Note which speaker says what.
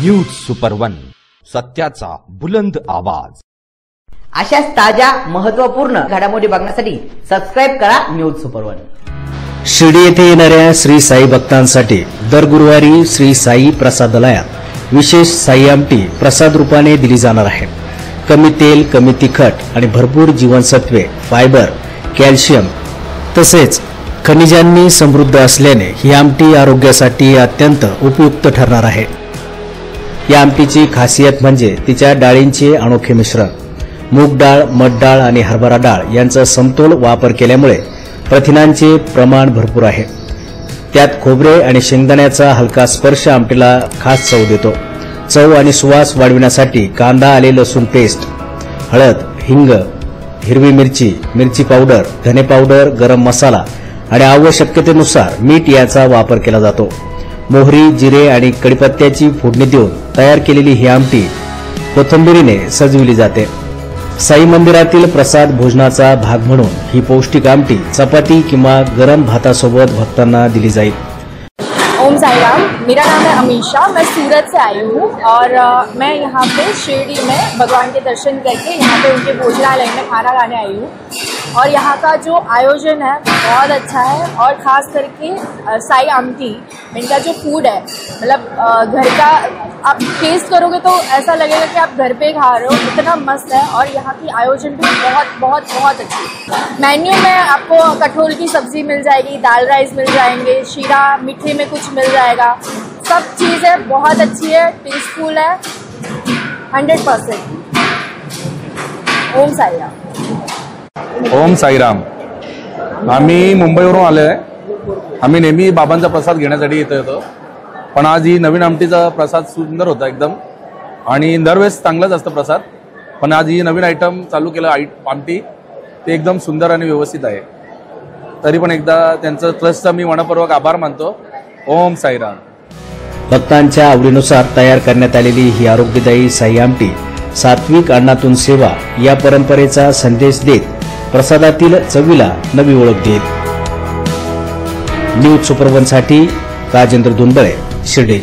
Speaker 1: News super one, सत्याचा बुलंद आवाज।
Speaker 2: अशाच ताज्या महत्त्वपूर्ण घडामोडी बघण्यासाठी सबस्क्राइब करा न्यूज सुपर वन।
Speaker 3: शिर्डी येथे येणाऱ्या श्री साई भक्तांसाठी दर गुरुवारी श्री साई प्रसादालयात विशेष साई आमटी प्रसाद रूपाने दिली जाणार आहे। कमी तेल, कमी तिखट आणि भरपूर जीवनसत्वे, फायबर, कॅल्शियम तसेच खनिजांनी समृद्ध असल्याने ही आमटी आरोग्यासाठी अत्यंत उपयुक्त ठरणार आहे। या आमटीची खासियत म्हणजे तिच्या डाळींचे अनोखे मिश्रण। मूग डाळ, मठ डाळ आणि हरभरा डाळ यांचा समतोल वापर केल्यामुळे प्रथिनांचे प्रमाण भरपूर आहे। त्यात खोबरे आणि शेंगदाण्याचा हलका स्पर्श आमटीला खास चव देतो। चव आणि सुवास वाढविण्यासाठी कांदा, आले लसूण पेस्ट, हळद, हिंग, हिरवी मिरची, मिरची पावडर, धने पावडर, गरम मसाला आणि आवश्यकतेनुसार मीठ याचा वापर केला जातो। मोहरी, जिरे आणि कढीपत्त्याची फोडणी देऊन तयार केलेली ही आमटी कोथिंबीरीने सजविली जाते। साई मंदिरातील प्रसाद भोजनाचा भाग म्हणून ही पौष्टिक आमटी चपाती किंवा गरम भातासोबत भक्तांना दिली जाईल।
Speaker 4: ओम साई राम, मेरा नाम है अमीशा, मैं सूरत से आई हूँ और मैं यहाँ पे शिरडी में भगवान के दर्शन करके यहाँ पे उनके भोजनालय में खाना खाने आई हूँ। और यहाँ का जो आयोजन है बहुत अच्छा है और ख़ास करके साई आमटी इनका जो फूड है, मतलब घर का आप टेस्ट करोगे तो ऐसा लगेगा कि आप घर पे खा रहे हो, इतना मस्त है। और यहाँ की आयोजन भी बहुत बहुत बहुत अच्छी। मेन्यू में आपको कटहल की सब्ज़ी मिल जाएगी, दाल राइस मिल जाएंगे, शीरा, मीठे में कुछ मिल जाएगा, सब चीज़ें बहुत अच्छी है, टेस्टफुल है 100%। ओम साई राम।
Speaker 5: ओम साईराम। आम्ही मुंबईवरून आले आहे। आम्ही नेहमी बाबांचा प्रसाद घेण्यासाठी येतो, पण आज ही नवीन आमटीचा प्रसाद सुंदर होता एकदम आणि दरवेळेस चांगलाच असतं प्रसाद, पण आज ही नवीन आयटम चालू केलं आमटी, ते एकदम सुंदर आणि व्यवस्थित आहे। तरी पण एकदा त्यांचं ट्रस्टचा मी मनपूर्वक आभार मानतो। ओम साईराम।
Speaker 3: भक्तांच्या आवडीनुसार तयार करण्यात आलेली ही आरोग्यदायी साई आमटी सात्विक अन्नातून सेवा या परंपरेचा संदेश देत प्रसादातील चवीला नवी ओळख देईल। न्यूज सुपर वन साठी राजेंद्र धुंदळे, शिर्डी।